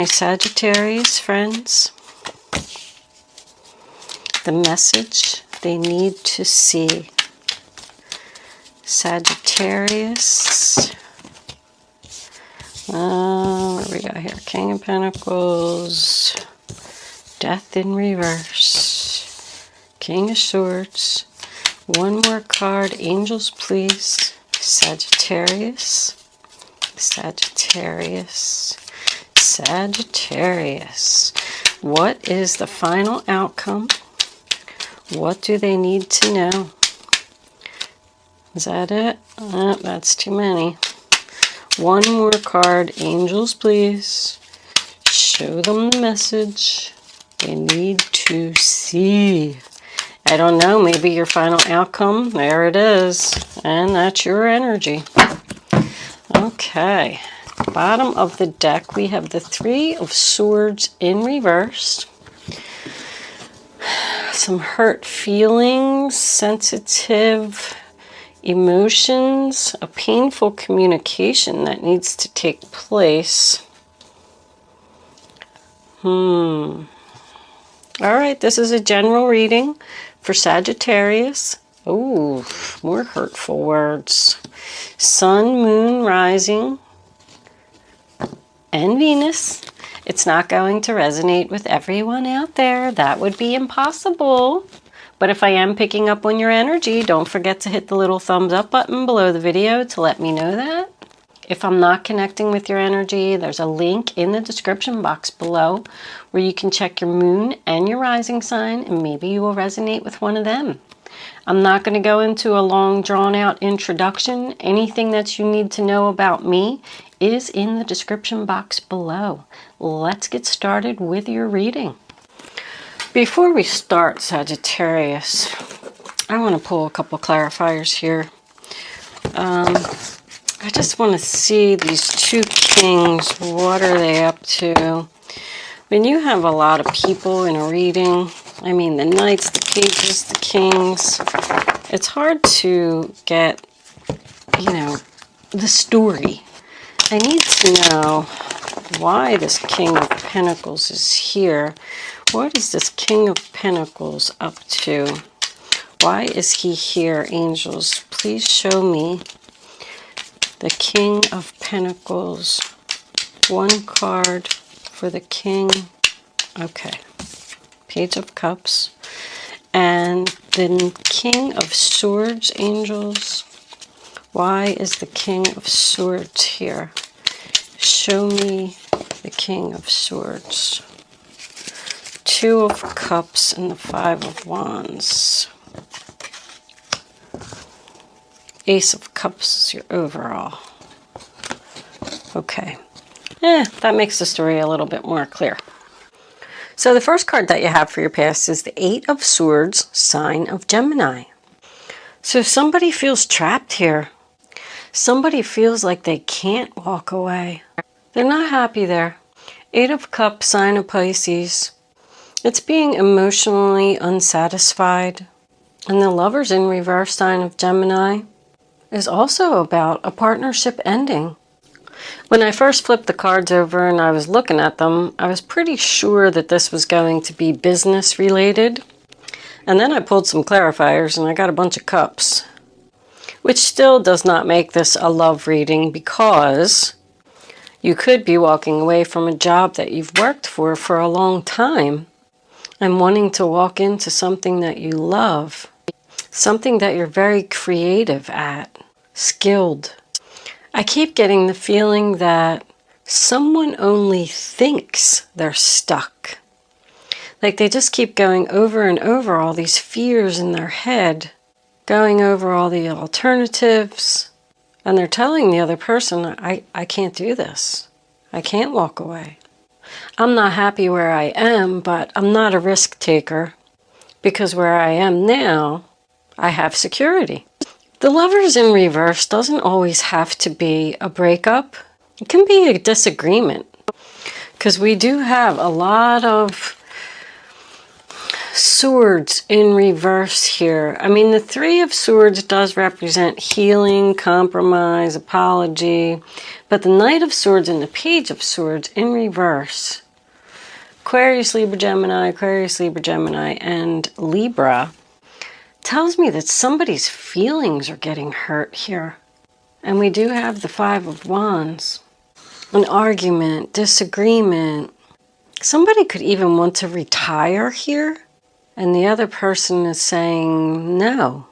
My Sagittarius friends, the message they need to see. Sagittarius. What do we got here? King of Pentacles. Death in reverse. King of Swords. One more card. Angels, please. Sagittarius. Sagittarius. Sagittarius. What is the final outcome? What do they need to know? Is that it? Oh, that's too many. One more card. Angels, please. Show them the message they need to see. I don't know. Maybe your final outcome. There it is. And that's your energy. Okay. Bottom of the deck, we have the Three of Swords in reverse. Some hurt feelings, sensitive emotions, a painful communication that needs to take place. All right, this is a general reading for Sagittarius. Oh, more hurtful words. Sun, Moon, Rising, and Venus. It's not going to resonate with everyone out there. That would be impossible. But if I am picking up on your energy, don't forget to hit the little thumbs up button below the video to let me know that. If I'm not connecting with your energy, there's a link in the description box below where you can check your moon and your rising sign, and maybe you will resonate with one of them. I'm not going to go into a long drawn out introduction. Anything that you need to know about me is in the description box below. Let's get started with your reading. Before we start, Sagittarius, I want to pull a couple clarifiers here. I just want to see these two kings. What are they up to? When you have a lot of people in a reading, I mean the knights, the pages, the kings, it's hard to get, the story. I need to know why this King of Pentacles is here. What is this King of Pentacles up to? Why is he here, angels? Please show me the King of Pentacles. One card for the King. Okay. Page of Cups. And the King of Swords, angels. Why is the King of Swords here? Show me the King of Swords. Two of Cups and the Five of Wands. Ace of Cups is your overall. Okay. That makes the story a little bit more clear. So the first card that you have for your past is the Eight of Swords, sign of Gemini. So somebody feels trapped here. Somebody feels like they can't walk away. They're not happy there. Eight of Cups, sign of Pisces. It's being emotionally unsatisfied. And the Lovers in reverse, sign of Gemini, is also about a partnership ending. When I first flipped the cards over and I was looking at them, I was pretty sure that this was going to be business related. And then I pulled some clarifiers and I got a bunch of cups, which still does not make this a love reading, because you could be walking away from a job that you've worked for a long time and wanting to walk into something that you love, something that you're very creative at, skilled. I keep getting the feeling that someone only thinks they're stuck. Like they just keep going over and over all these fears in their head, going over all the alternatives, and they're telling the other person, I can't do this. I can't walk away. I'm not happy where I am, but I'm not a risk taker, because where I am now, I have security. The Lovers in reverse doesn't always have to be a breakup. It can be a disagreement, because we do have a lot of Swords in reverse here. I mean, the Three of Swords does represent healing, compromise, apology. But the Knight of Swords and the Page of Swords in reverse. Aquarius, Libra, Gemini, and Libra tells me that somebody's feelings are getting hurt here. And we do have the Five of Wands. An argument, disagreement. Somebody could even want to retire here. And the other person is saying no.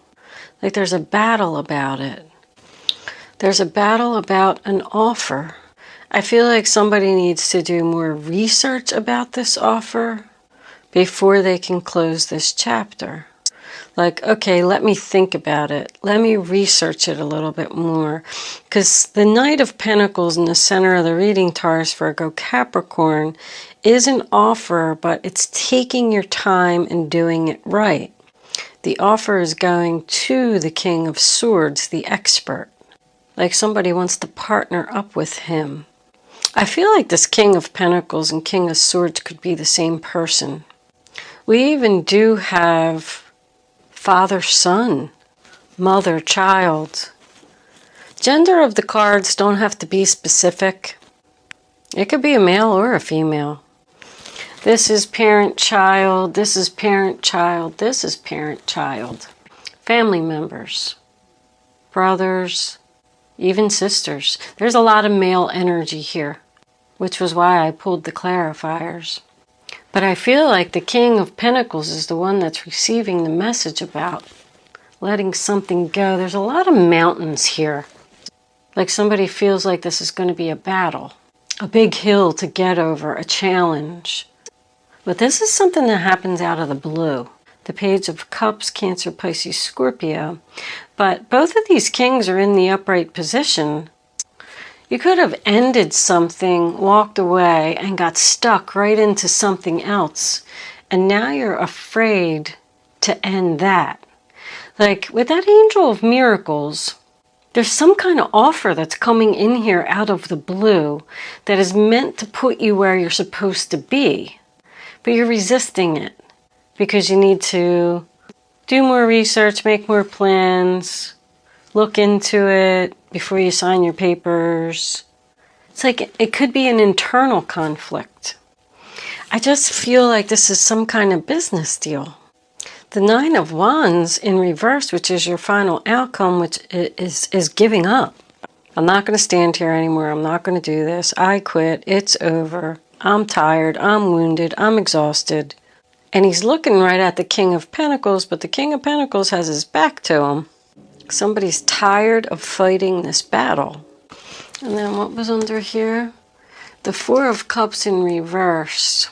Like there's a battle about it. There's a battle about an offer. I feel like somebody needs to do more research about this offer before they can close this chapter. Like, okay, let me think about it. Let me research it a little bit more. Because the Knight of Pentacles in the center of the reading, Taurus, Virgo, Capricorn, is an offer, but it's taking your time and doing it right. The offer is going to the King of Swords, the expert. Like somebody wants to partner up with him. I feel like this King of Pentacles and King of Swords could be the same person. We even do have father-son, mother-child. Gender of the cards don't have to be specific. It could be a male or a female. This is parent-child, this is parent-child, this is parent-child. Family members, brothers, even sisters. There's a lot of male energy here, which was why I pulled the clarifiers. But I feel like the King of Pentacles is the one that's receiving the message about letting something go. There's a lot of mountains here. Like somebody feels like this is going to be a battle, a big hill to get over, a challenge. But this is something that happens out of the blue. The Page of Cups, Cancer, Pisces, Scorpio. But both of these kings are in the upright position. You could have ended something, walked away, and got stuck right into something else. And now you're afraid to end that. Like with that Angel of Miracles, there's some kind of offer that's coming in here out of the blue that is meant to put you where you're supposed to be. But you're resisting it because you need to do more research, make more plans, look into it before you sign your papers. It's like it could be an internal conflict. I just feel like this is some kind of business deal. The Nine of Wands in reverse, which is your final outcome, which is giving up. I'm not going to stand here anymore. I'm not going to do this. I quit. It's over. I'm tired. I'm wounded. I'm exhausted. And he's looking right at the King of Pentacles, but the King of Pentacles has his back to him. Somebody's tired of fighting this battle. And then what was under here? The Four of Cups in reverse.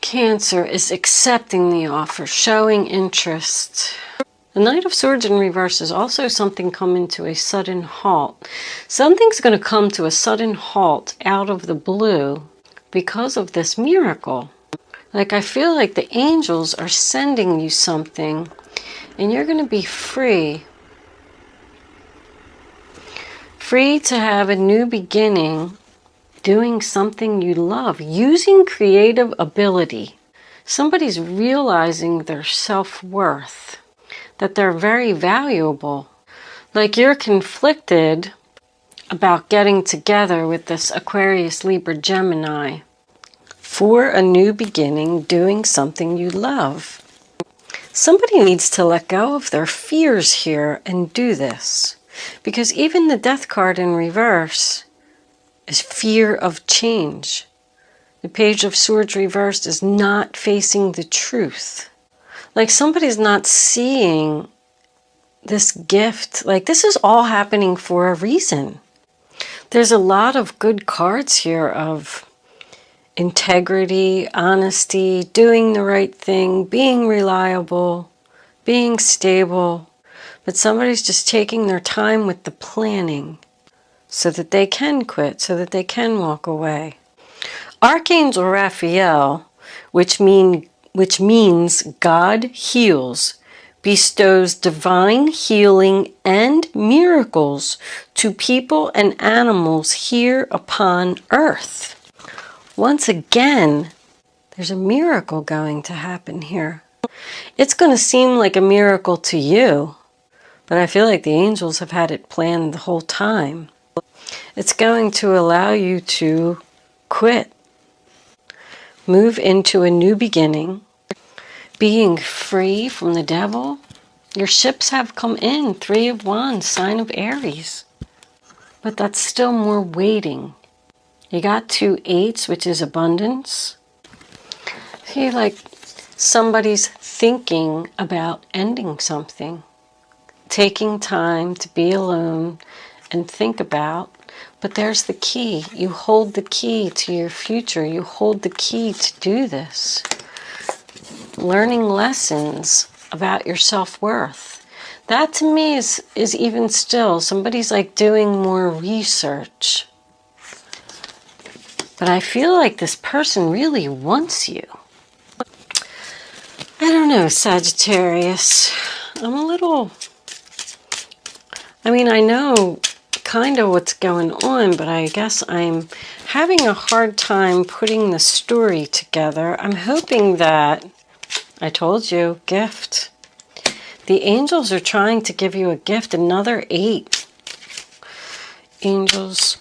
Cancer is accepting the offer, showing interest. The Knight of Swords in reverse is also something coming to a sudden halt. Something's going to come to a sudden halt out of the blue because of this miracle. Like I feel like the angels are sending you something and you're going to be free. Free to have a new beginning, doing something you love, using creative ability. Somebody's realizing their self-worth, that they're very valuable. Like you're conflicted about getting together with this Aquarius, Libra, Gemini for a new beginning, doing something you love. Somebody needs to let go of their fears here and do this. Because even the Death card in reverse is fear of change. The Page of Swords reversed is not facing the truth. Like somebody's not seeing this gift. Like this is all happening for a reason. There's a lot of good cards here of integrity, honesty, doing the right thing, being reliable, being stable. But somebody's just taking their time with the planning so that they can quit, so that they can walk away. Archangel Raphael, which means God heals, bestows divine healing and miracles to people and animals here upon earth. Once again, There's a miracle going to happen here. It's going to seem like a miracle to you, but I feel like the angels have had it planned the whole time. It's going to allow you to quit, move into a new beginning, being free from the devil. Your ships have come in, 3 of Wands, sign of Aries. But that's still more waiting. You got 2 8s, which is abundance. See, like somebody's thinking about ending something, taking time to be alone and think about. But there's the key. You hold the key to your future. You hold the key to do this. Learning lessons about your self-worth. That to me is even still, somebody's like doing more research. But I feel like this person really wants you. I don't know, Sagittarius. I'm a little... I mean, I know kind of what's going on, but I guess I'm having a hard time putting the story together. I'm hoping that... I told you, gift. The angels are trying to give you a gift, another 8. Angels.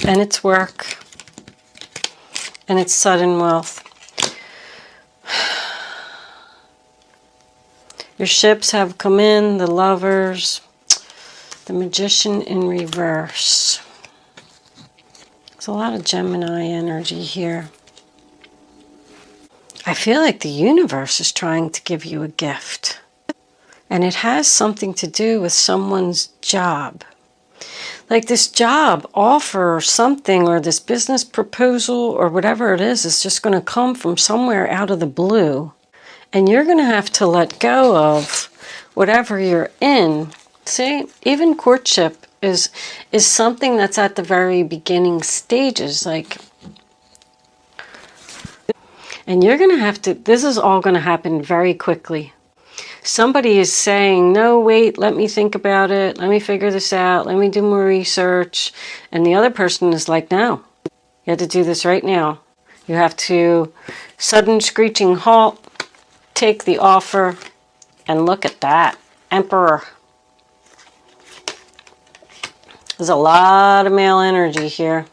And it's work. And it's sudden wealth. Your ships have come in, the Lovers, the Magician in reverse. There's a lot of Gemini energy here. I feel like the universe is trying to give you a gift. And it has something to do with someone's job. Like this job offer or something, or this business proposal or whatever it is just going to come from somewhere out of the blue. And you're going to have to let go of whatever you're in. See, even courtship is something that's at the very beginning stages. Like... And you're going to have to, this is all going to happen very quickly. Somebody is saying, no, wait, let me think about it. Let me figure this out. Let me do more research. And the other person is like, no, you have to do this right now. You have to, sudden screeching halt, take the offer, and look at that. Emperor. There's a lot of male energy here.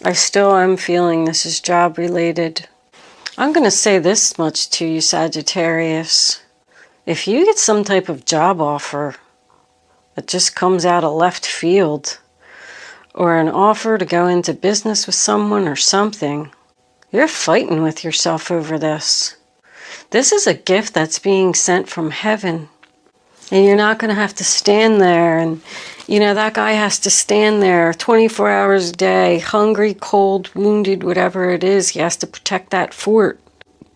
I still am feeling this is job related. I'm going to say this much to you, Sagittarius. If you get some type of job offer that just comes out of left field, or an offer to go into business with someone or something, you're fighting with yourself over this. This is a gift that's being sent from heaven. And you're not going to have to stand there and, you know, that guy has to stand there 24 hours a day, hungry, cold, wounded, whatever it is. He has to protect that fort.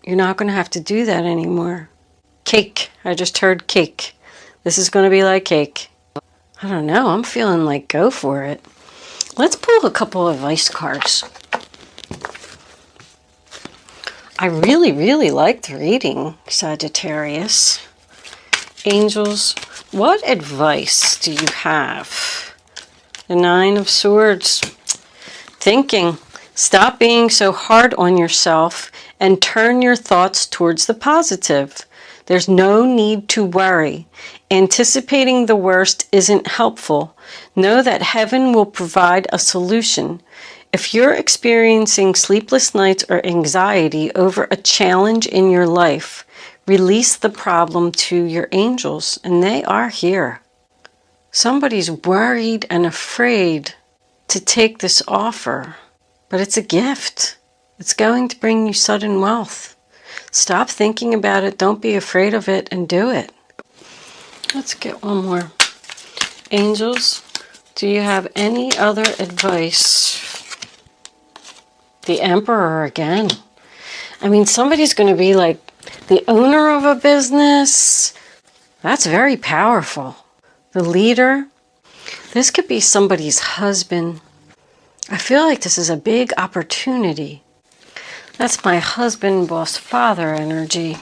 You're not going to have to do that anymore. Cake. I just heard cake. This is going to be like cake. I don't know. I'm feeling like go for it. Let's pull a couple of advice cards. I really, really liked the reading, Sagittarius. Angels, what advice do you have? The 9 of Swords. Thinking. Stop being so hard on yourself and turn your thoughts towards the positive. There's no need to worry. Anticipating the worst isn't helpful. Know that heaven will provide a solution. If you're experiencing sleepless nights or anxiety over a challenge in your life, release the problem to your angels, and they are here. Somebody's worried and afraid to take this offer, but it's a gift. It's going to bring you sudden wealth. Stop thinking about it. Don't be afraid of it and do it. Let's get one more. Angels, do you have any other advice? The Emperor again. I mean, somebody's going to be like the owner of a business. That's very powerful. The leader. This could be somebody's husband. I feel like this is a big opportunity. That's my husband, boss, father energy.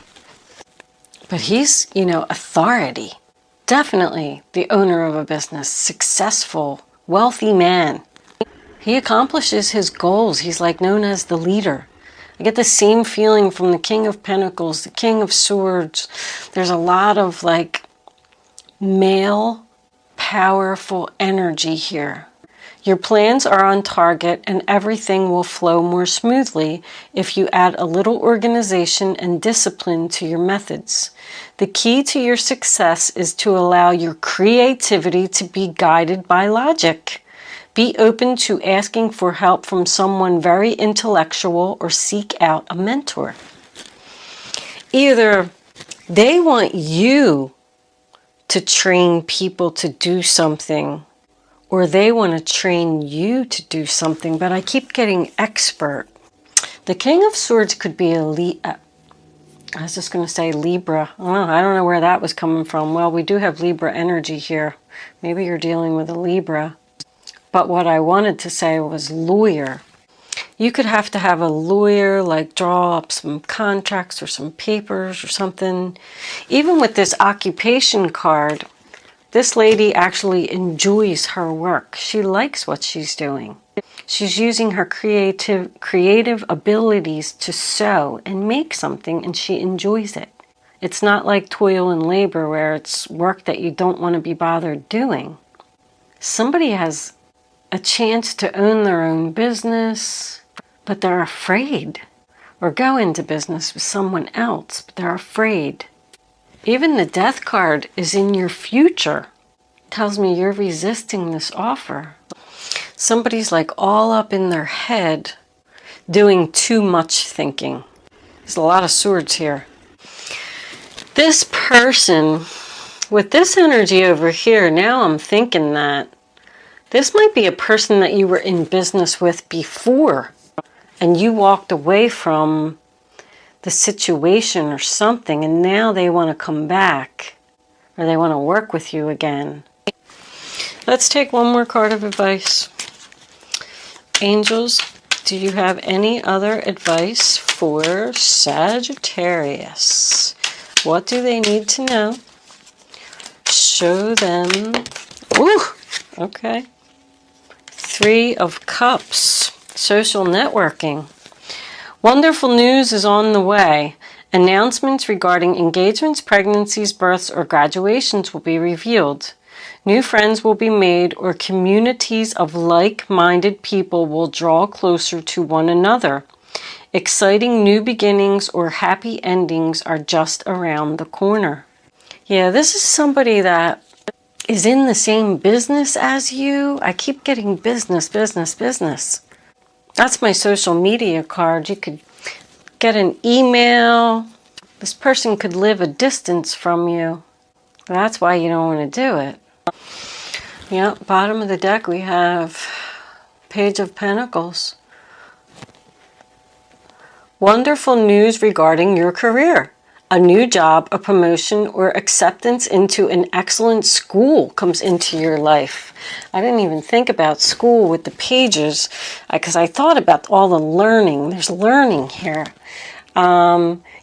But he's, you know, authority. Definitely the owner of a business. Successful, wealthy man. He accomplishes his goals. He's like known as the leader. I get the same feeling from the King of Pentacles, the King of Swords. There's a lot of like male, powerful energy here. Your plans are on target and everything will flow more smoothly if you add a little organization and discipline to your methods. The key to your success is to allow your creativity to be guided by logic. Be open to asking for help from someone very intellectual or seek out a mentor. Either they want you to train people to do something, or they want to train you to do something, but I keep getting expert. The King of Swords could be I was just going to say Libra. I don't know where that was coming from. Well, we do have Libra energy here. Maybe you're dealing with a Libra. But what I wanted to say was lawyer. You could have to have a lawyer, like draw up some contracts or some papers or something. Even with this occupation card, this lady actually enjoys her work. She likes what she's doing. She's using her creative abilities to sew and make something, and she enjoys it. It's not like toil and labor where it's work that you don't want to be bothered doing. Somebody has a chance to own their own business, but they're afraid. Or go into business with someone else, but they're afraid. Even the Death card is in your future. It tells me you're resisting this offer. Somebody's like all up in their head doing too much thinking. There's a lot of swords here. This person, with this energy over here, now I'm thinking that this might be a person that you were in business with before and you walked away from the situation or something, and now they want to come back or they want to work with you again. Let's take one more card of advice. Angels, do you have any other advice for Sagittarius? What do they need to know? Show them. Ooh, okay. 3 of Cups, social networking. Wonderful news is on the way. Announcements regarding engagements, pregnancies, births, or graduations will be revealed. New friends will be made, or communities of like-minded people will draw closer to one another. Exciting new beginnings or happy endings are just around the corner. Yeah, this is somebody that is in the same business as you. I keep getting business, business, business. That's my social media card. You could get an email. This person could live a distance from you. That's why you don't want to do it. Yeah, bottom of the deck we have Page of Pentacles. Wonderful news regarding your career. A new job, a promotion, or acceptance into an excellent school comes into your life. I didn't even think about school with the pages because I thought about all the learning. There's learning here.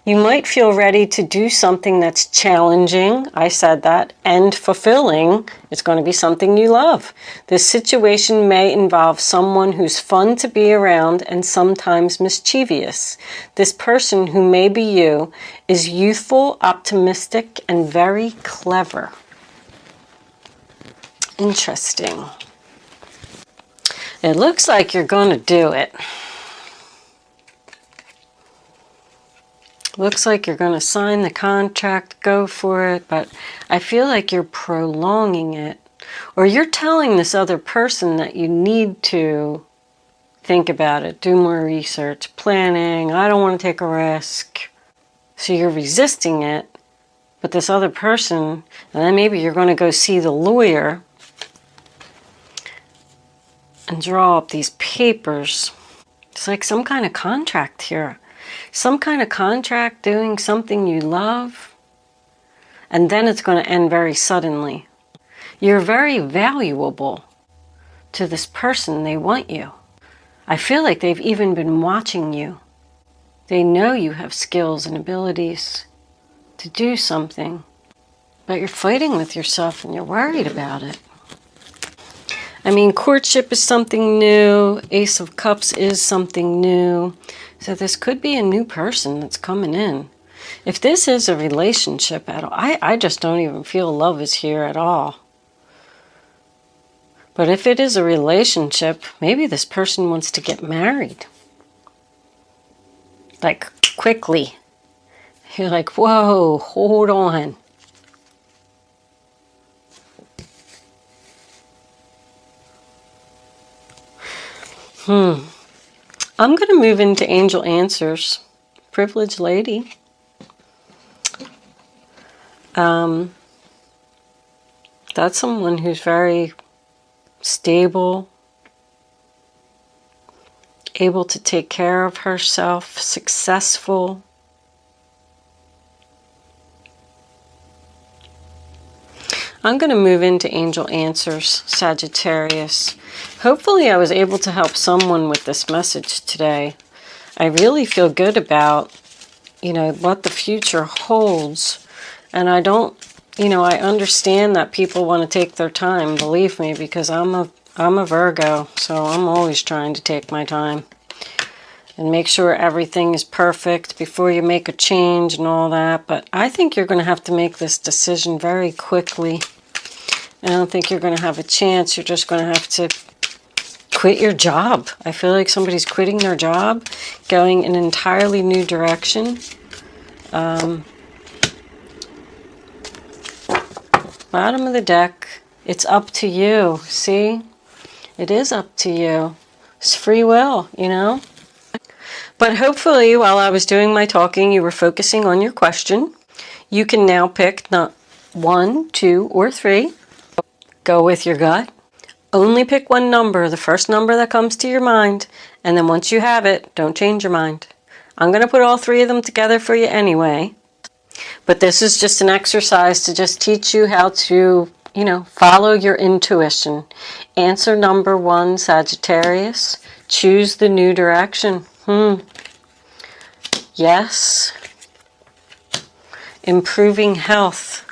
You might feel ready to do something that's challenging, I said that, and fulfilling. It's going to be something you love. This situation may involve someone who's fun to be around and sometimes mischievous. This person, who may be you, is youthful, optimistic, and very clever. Interesting. It looks like you're going to do it. Looks like you're going to sign the contract, go for it, but I feel like you're prolonging it. Or you're telling this other person that you need to think about it, do more research, planning, I don't want to take a risk. So you're resisting it, but this other person, and then maybe you're going to go see the lawyer and draw up these papers. It's like some kind of contract here. Some kind of contract doing something you love, and then it's going to end very suddenly. You're very valuable to this person. They want you. I feel like they've even been watching you. They know you have skills and abilities to do something, but you're fighting with yourself and you're worried about it. I mean, courtship is something new. Ace of Cups is something new. So this could be a new person that's coming in. If this is a relationship at all, I just don't even feel love is here at all. But if it is a relationship, maybe this person wants to get married. Like, quickly. You're like, whoa, hold on. I'm going to move into angel answers. Privileged lady. That's someone who's very stable, able to take care of herself, successful. I'm going to move into angel answers, Sagittarius. Hopefully I was able to help someone with this message today. I really feel good about, what the future holds. And I don't, I understand that people want to take their time, believe me, because I'm a Virgo, so I'm always trying to take my time and make sure everything is perfect before you make a change and all that. But I think you're going to have to make this decision very quickly. I don't think you're going to have a chance. You're just going to have to quit your job. I feel like somebody's quitting their job, going in an entirely new direction. Bottom of the deck, it's up to you. See? It is up to you. It's free will, But hopefully, while I was doing my talking, you were focusing on your question. You can now pick not 1, 2, or 3. Go with your gut. Only pick one number, the first number that comes to your mind, and then once you have it, don't change your mind. I'm going to put all 3 of them together for you anyway. But this is just an exercise to just teach you how to, follow your intuition. Answer number 1, Sagittarius. Choose the new direction. Yes. Improving health.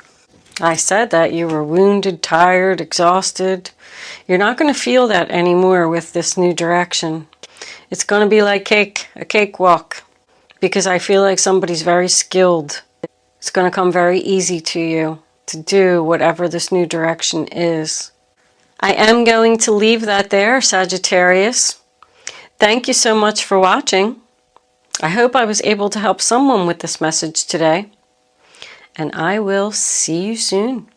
I said that you were wounded, tired, exhausted. You're not going to feel that anymore with this new direction. It's going to be like a cakewalk, because I feel like somebody's very skilled. It's going to come very easy to you to do whatever this new direction is. I am going to leave that there, Sagittarius. Thank you so much for watching. I hope I was able to help someone with this message today. And I will see you soon.